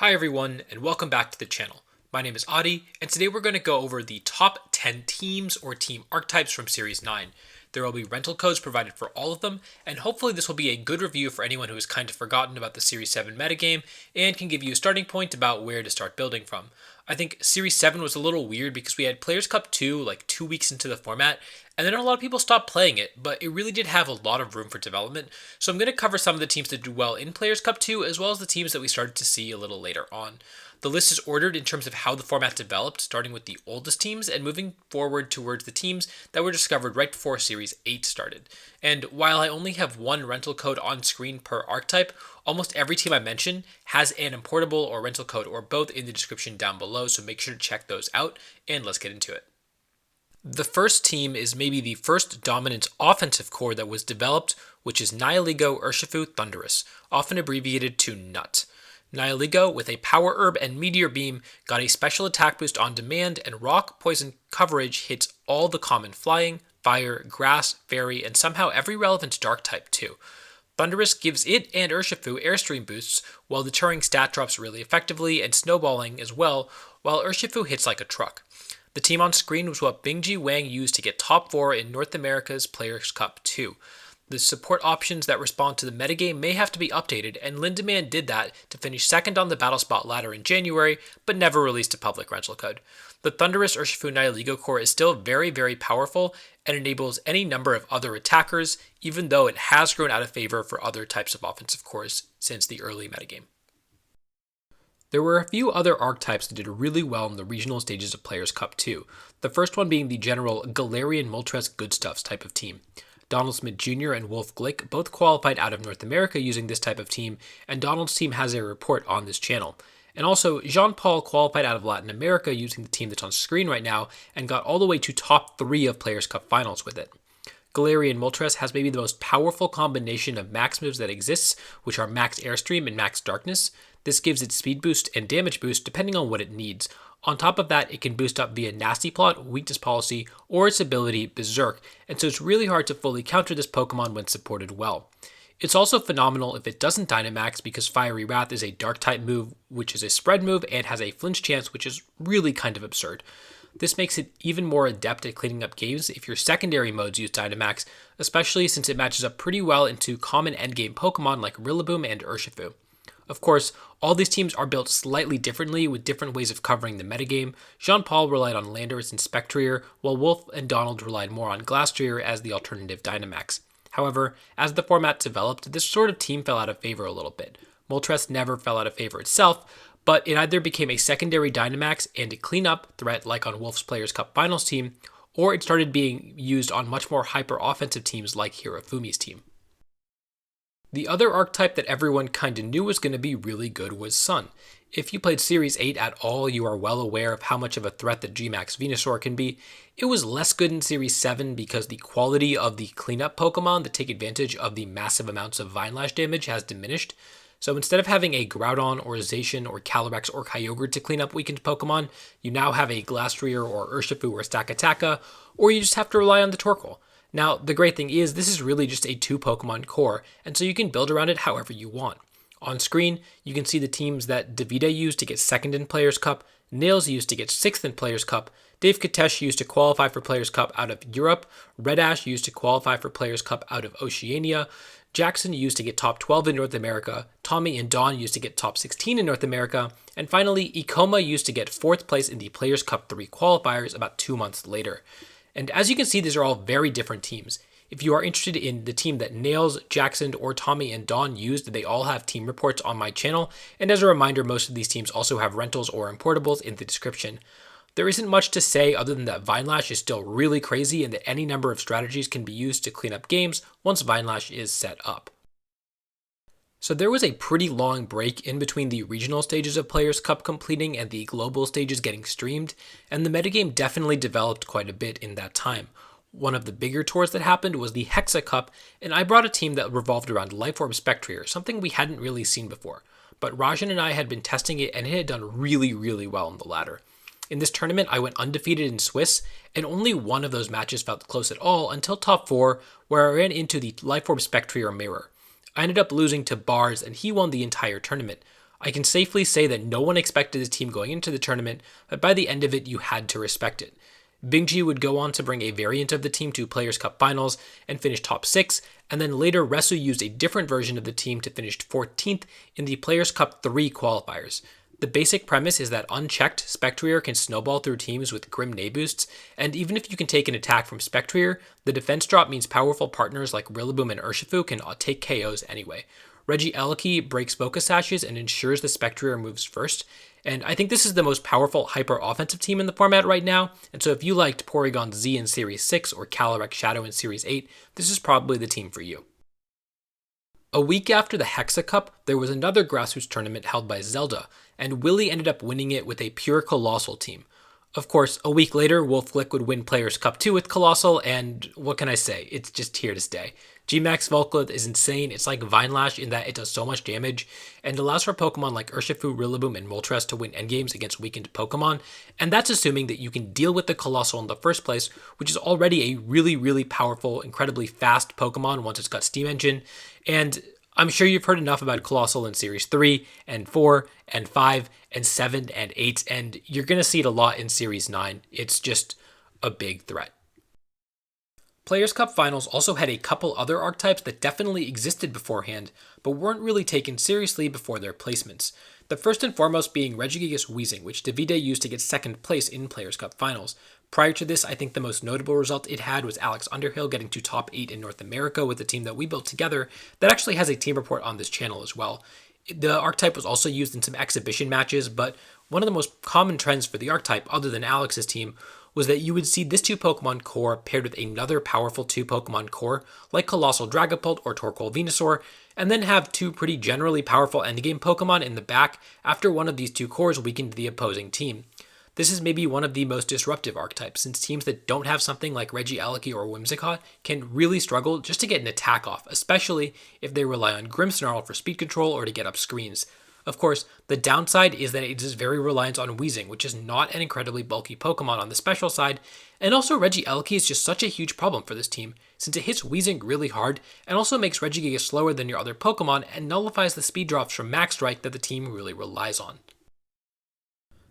Hi everyone, and welcome back to the channel. My name is Adi, and today we're going to go over the top 10 teams or team archetypes from Series 9. There will be rental codes provided for all of them, and hopefully this will be a good review for anyone who has kind of forgotten about the Series 7 metagame, and can give you a starting point about where to start building from. I think Series 7 was a little weird because we had Players Cup 2 like 2 weeks into the format, and then a lot of people stopped playing it, but it really did have a lot of room for development, so I'm going to cover some of the teams that did well in Players Cup 2, as well as the teams that we started to see a little later on. The list is ordered in terms of how the format developed, starting with the oldest teams and moving forward towards the teams that were discovered right before Series 8 started. And while I only have one rental code on screen per archetype, almost every team I mention has an importable or rental code or both in the description down below, so make sure to check those out, and let's get into it. The first team is maybe the first dominant offensive core that was developed, which is Nihilego, Urshifu, Thundurus, often abbreviated to NUT. Nihilego, with a Power Herb and Meteor Beam, got a special attack boost on demand, and Rock Poison coverage hits all the common Flying, Fire, Grass, Fairy, and somehow every relevant Dark type too. Thundurus gives it and Urshifu Airstream boosts while deterring stat drops really effectively and snowballing as well, while Urshifu hits like a truck. The team on screen was what Bingji Wang used to get top 4 in North America's Players Cup 2. The support options that respond to the metagame may have to be updated, and Lindemann did that to finish second on the battle spot ladder in January, but never released a public rental code. The Thundurus Urshifu Nihilego core is still very, very powerful and enables any number of other attackers, even though it has grown out of favor for other types of offensive cores since the early metagame. There were a few other archetypes that did really well in the regional stages of Players Cup 2, the first one being the general Galarian Moltres Goodstuffs type of team. Donald Smith Jr. and Wolf Glick both qualified out of North America using this type of team, and Donald's team has a report on this channel. And also, Jean-Paul qualified out of Latin America using the team that's on screen right now, and got all the way to top 3 of Players Cup finals with it. Galarian Moltres has maybe the most powerful combination of max moves that exists, which are Max Airstream and Max Darkness. This gives it speed boost and damage boost depending on what it needs. On top of that, it can boost up via Nasty Plot, Weakness Policy, or its ability Berserk, and so it's really hard to fully counter this Pokemon when supported well. It's also phenomenal if it doesn't Dynamax because Fiery Wrath is a Dark type move, which is a spread move and has a flinch chance, which is really kind of absurd. This makes it even more adept at cleaning up games if your secondary modes use Dynamax, especially since it matches up pretty well into common endgame Pokemon like Rillaboom and Urshifu. Of course, all these teams are built slightly differently with different ways of covering the metagame. Jean-Paul relied on Landorus and Spectrier, while Wolf and Donald relied more on Glastrier as the alternative Dynamax. However, as the format developed, this sort of team fell out of favor a little bit. Moltres never fell out of favor itself, but it either became a secondary Dynamax and a cleanup threat like on Wolf's Players Cup Finals team, or it started being used on much more hyper-offensive teams like Hirofumi's team. The other archetype that everyone kinda knew was going to be really good was Sun. If you played Series 8 at all, you are well aware of how much of a threat the G-Max Venusaur can be. It was less good in Series 7 because the quality of the cleanup Pokemon that take advantage of the massive amounts of Vine Lash damage has diminished. So instead of having a Groudon or a Zacian or Calyrex or Kyogre to clean up weakened Pokemon, you now have a Glastrier or Urshifu or Stakataka, or you just have to rely on the Torkoal. Now, the great thing is this is really just a 2 Pokemon core, and so you can build around it however you want. On screen, you can see the teams that Davida used to get 2nd in Players Cup, Nails used to get 6th in Players Cup, Dave Katesh used to qualify for Players Cup out of Europe, Red Ash used to qualify for Players Cup out of Oceania, Jackson used to get top 12 in North America, Tommy and Dawn used to get top 16 in North America, and finally, Ikoma used to get 4th place in the Players Cup 3 qualifiers about 2 months later. And as you can see, these are all very different teams. If you are interested in the team that Nails, Jackson, or Tommy and Dawn used, they all have team reports on my channel, and as a reminder, most of these teams also have rentals or importables in the description. There isn't much to say other than that Vinelash is still really crazy and that any number of strategies can be used to clean up games once Vinelash is set up. So there was a pretty long break in between the regional stages of Players Cup completing and the global stages getting streamed, and the metagame definitely developed quite a bit in that time. One of the bigger tours that happened was the Hexa Cup, and I brought a team that revolved around Life Orb Spectrier, something we hadn't really seen before. But Rajan and I had been testing it, and it had done really, really well in the ladder. In this tournament, I went undefeated in Swiss, and only one of those matches felt close at all until top 4, where I ran into the Life Orb Spectrier mirror. I ended up losing to Bars, and he won the entire tournament. I can safely say that no one expected the team going into the tournament, but by the end of it, you had to respect it. Bingji would go on to bring a variant of the team to Players' Cup Finals and finish top 6, and then later Resu used a different version of the team to finish 14th in the Players' Cup 3 qualifiers. The basic premise is that unchecked, Spectrier can snowball through teams with Grim boosts, and even if you can take an attack from Spectrier, the defense drop means powerful partners like Rillaboom and Urshifu can take KOs anyway. Regigigas breaks Focus Sashes and ensures the Spectrier moves first, and I think this is the most powerful hyper-offensive team in the format right now, and so if you liked Porygon Z in Series 6 or Calyrex Shadow in Series 8, this is probably the team for you. A week after the Hexa Cup, there was another grassroots tournament held by Zelda, and Willie ended up winning it with a pure Coalossal team. Of course, a week later, Wolfglick would win Players' Cup 2 with Coalossal, and what can I say, it's just here to stay. G-Max Volclith is insane, it's like Vinelash in that it does so much damage, and allows for Pokemon like Urshifu, Rillaboom, and Moltres to win endgames against weakened Pokemon, and that's assuming that you can deal with the Coalossal in the first place, which is already a really powerful, incredibly fast Pokemon once it's got Steam Engine, and I'm sure you've heard enough about Coalossal in Series 3, and 4, and 5, and 7, and 8, and you're going to see it a lot in Series 9. It's just a big threat. Players' Cup Finals also had a couple other archetypes that definitely existed beforehand, but weren't really taken seriously before their placements. The first and foremost being Regigigas Weezing, which Davide used to get second place in Players' Cup Finals. Prior to this, I think the most notable result it had was Alex Underhill getting to top 8 in North America with the team that we built together that actually has a team report on this channel as well. The archetype was also used in some exhibition matches, but one of the most common trends for the archetype, other than Alex's team, was that you would see this 2 Pokemon core paired with another powerful 2 Pokemon core, like Coalossal Dragapult or Torkoal Venusaur, and then have 2 pretty generally powerful endgame Pokemon in the back after one of these 2 cores weakened the opposing team. This is maybe one of the most disruptive archetypes, since teams that don't have something like Regieleki or Whimsicott can really struggle just to get an attack off, especially if they rely on Grimmsnarl for speed control or to get up screens. Of course, the downside is that it is very reliant on Weezing, which is not an incredibly bulky Pokemon on the special side, and also Regieleki is just such a huge problem for this team, since it hits Weezing really hard and also makes Regigigas slower than your other Pokemon and nullifies the speed drops from Max Strike that the team really relies on.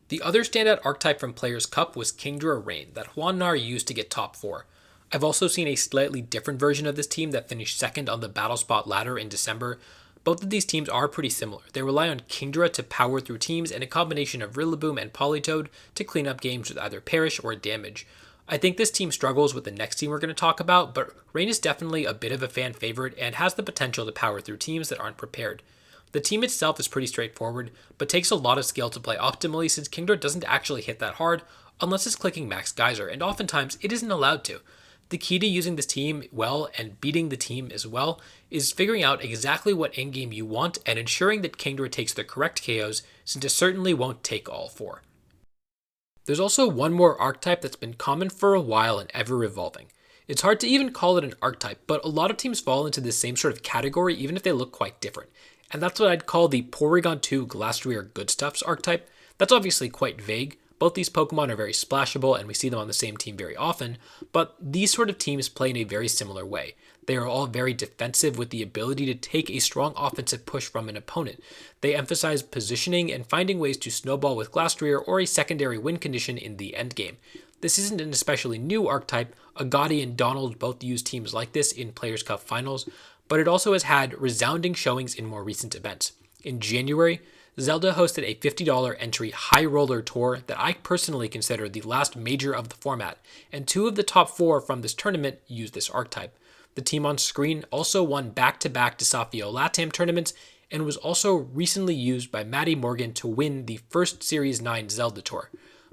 The other standout archetype from Players' Cup was Kingdra Rain that Juan-Nar used to get top 4. I've also seen a slightly different version of this team that finished second on the Battle Spot ladder in December. Both of these teams are pretty similar. They rely on Kingdra to power through teams and a combination of Rillaboom and Politoed to clean up games with either Perish or Damage. I think this team struggles with the next team we're going to talk about, but Rain is definitely a bit of a fan favorite and has the potential to power through teams that aren't prepared. The team itself is pretty straightforward, but takes a lot of skill to play optimally since Kingdra doesn't actually hit that hard unless it's clicking Max Geyser, and oftentimes it isn't allowed to. The key to using this team well and beating the team as well is figuring out exactly what endgame you want and ensuring that Kingdra takes the correct KOs, since it certainly won't take all 4. There's also one more archetype that's been common for a while and ever evolving. It's hard to even call it an archetype, but a lot of teams fall into the same sort of category even if they look quite different. And that's what I'd call the Porygon2 Glastrier Goodstuffs archetype. That's obviously quite vague. Both these Pokemon are very splashable and we see them on the same team very often, but these sort of teams play in a very similar way. They are all very defensive with the ability to take a strong offensive push from an opponent. They emphasize positioning and finding ways to snowball with Glastrier or a secondary win condition in the endgame. This isn't an especially new archetype. Agati and Donald both use teams like this in Players' Cup Finals, but it also has had resounding showings in more recent events. In January, Zelda hosted a $50 entry High Roller Tour that I personally consider the last major of the format, and 2 of the top 4 from this tournament used this archetype. The team on screen also won back-to-back Desafio Latam tournaments and was also recently used by Maddie Morgan to win the first Series 9 Zelda Tour.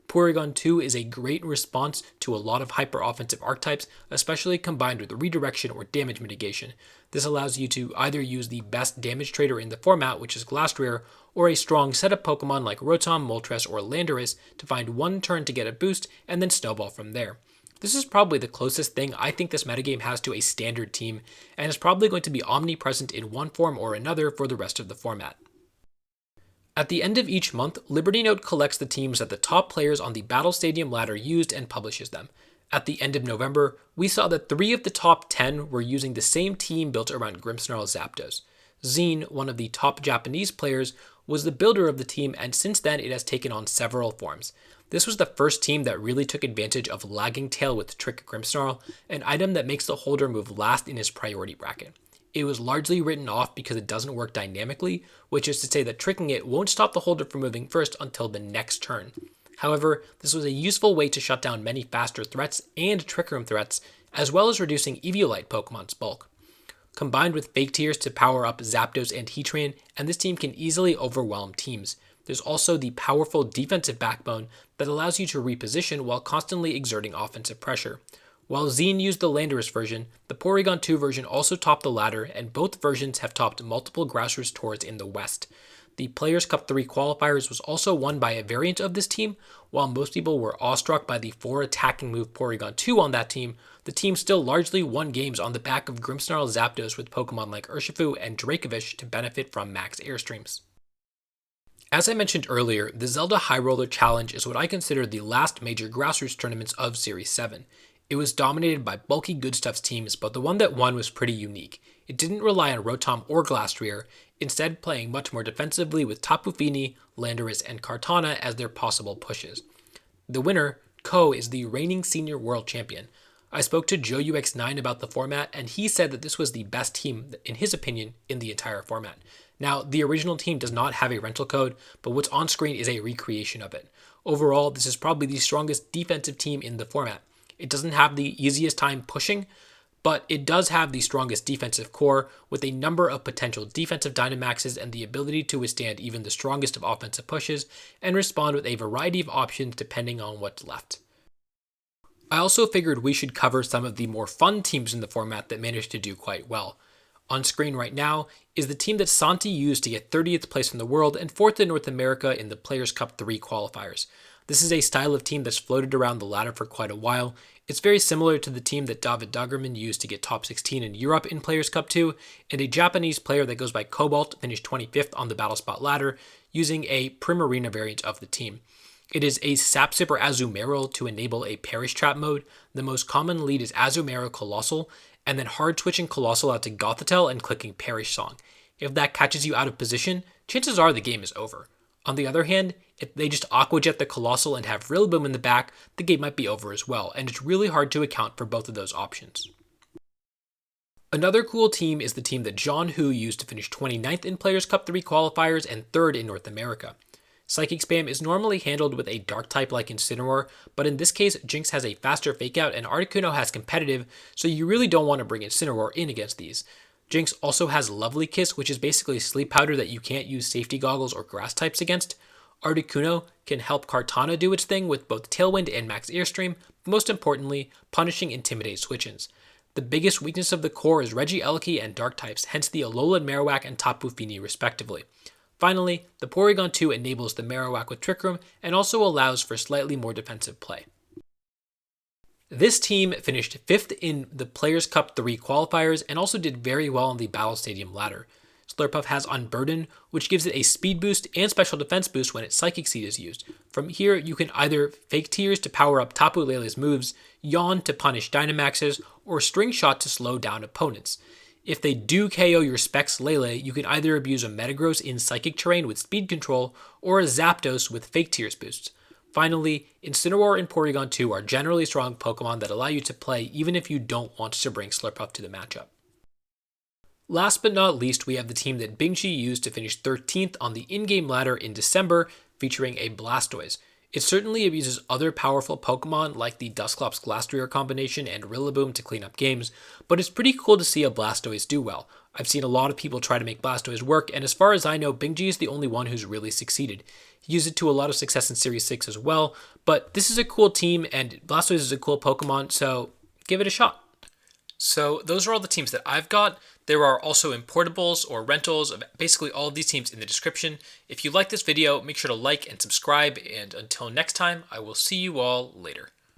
Porygon2 is a great response to a lot of hyper-offensive archetypes, especially combined with redirection or damage mitigation. This allows you to either use the best damage trader in the format, which is Glastrier, or a strong set of Pokemon like Rotom, Moltres, or Landorus to find one turn to get a boost and then snowball from there. This is probably the closest thing I think this metagame has to a standard team, and is probably going to be omnipresent in one form or another for the rest of the format. At the end of each month, Liberty Note collects the teams that the top players on the Battle Stadium ladder used and publishes them. At the end of November, we saw that 3 of the top 10 were using the same team built around Grimmsnarl Zapdos. Zine, one of the top Japanese players, was the builder of the team, and since then it has taken on several forms. This was the first team that really took advantage of Lagging Tail with Trick Grimmsnarl, an item that makes the holder move last in his priority bracket. It was largely written off because it doesn't work dynamically, which is to say that tricking it won't stop the holder from moving first until the next turn. However, this was a useful way to shut down many faster threats and Trick Room threats, as well as reducing Eviolite Pokemon's bulk. Combined with Fake Tears to power up Zapdos and Heatran, and this team can easily overwhelm teams. There's also the powerful defensive backbone that allows you to reposition while constantly exerting offensive pressure. While Zine used the Landorus version, the Porygon2 version also topped the ladder, and both versions have topped multiple grassroots tours in the West. The Players' Cup 3 qualifiers was also won by a variant of this team. While most people were awestruck by the 4 attacking move Porygon2 on that team, the team still largely won games on the back of Grimmsnarl Zapdos with Pokemon like Urshifu and Dracovish to benefit from max airstreams. As I mentioned earlier, the Zelda High Roller Challenge is what I consider the last major grassroots tournaments of Series 7. It was dominated by bulky Goodstuffs teams, but the one that won was pretty unique. It didn't rely on Rotom or Glastrier, instead playing much more defensively with Tapu Fini, Landorus, and Kartana as their possible pushes. The winner, Ko, is the reigning senior world champion. I spoke to Joe UX9 about the format, and he said that this was the best team, in his opinion, in the entire format. Now, the original team does not have a rental code, but what's on screen is a recreation of it. Overall, this is probably the strongest defensive team in the format. It doesn't have the easiest time pushing, but it does have the strongest defensive core with a number of potential defensive Dynamaxes and the ability to withstand even the strongest of offensive pushes and respond with a variety of options depending on what's left. I also figured we should cover some of the more fun teams in the format that managed to do quite well. On screen right now is the team that Santi used to get 30th place in the world and 4th in North America in the Players' Cup 3 qualifiers. This is a style of team that's floated around the ladder for quite a while. It's very similar to the team that David Duggerman used to get top 16 in Europe in Players' Cup 2, and a Japanese player that goes by Cobalt finished 25th on the Battle Spot ladder using a Primarina variant of the team. It is a Sapsipper Azumarill to enable a Perish Trap mode. The most common lead is Azumarill Coalossal, and then hard switching Coalossal out to Gothitelle and clicking Perish Song. If that catches you out of position, chances are the game is over. On the other hand, if they just Aqua Jet the Coalossal and have Rillaboom in the back, the game might be over as well, and it's really hard to account for both of those options. Another cool team is the team that John Hu used to finish 29th in Players' Cup 3 qualifiers and 3rd in North America. Psychic Spam is normally handled with a Dark type like Incineroar, but in this case, Jynx has a faster Fake Out and Articuno has Competitive, so you really don't want to bring Incineroar in against these. Jynx also has Lovely Kiss, which is basically sleep powder that you can't use safety goggles or grass types against. Articuno can help Kartana do its thing with both Tailwind and Max Airstream, but most importantly, punishing Intimidate switch-ins. The biggest weakness of the core is Regigigas and Dark types, hence the Alolan Marowak and Tapu Fini respectively. Finally, the Porygon2 enables the Marowak with Trick Room and also allows for slightly more defensive play. This team finished 5th in the Players' Cup 3 qualifiers and also did very well on the Battle Stadium ladder. Slurpuff has Unburden, which gives it a speed boost and special defense boost when its Psychic Seed is used. From here, you can either Fake Tears to power up Tapu Lele's moves, Yawn to punish Dynamaxes, or String Shot to slow down opponents. If they do KO your Specs Lele, you can either abuse a Metagross in Psychic Terrain with Speed Control, or a Zapdos with Fake Tears boosts. Finally, Incineroar and Porygon2 are generally strong Pokemon that allow you to play even if you don't want to bring Slurpuff to the matchup. Last but not least, we have the team that Bingshi used to finish 13th on the in-game ladder in December, featuring a Blastoise. It certainly abuses other powerful Pokemon like the Dusclops Glastrier combination and Rillaboom to clean up games, but it's pretty cool to see a Blastoise do well. I've seen a lot of people try to make Blastoise work, and as far as I know, Bingji is the only one who's really succeeded. He used it to a lot of success in Series 6 as well, but this is a cool team, and Blastoise is a cool Pokemon, so give it a shot. So those are all the teams that I've got. There are also importables or rentals of basically all of these teams in the description. If you like this video, make sure to like and subscribe, and until next time, I will see you all later.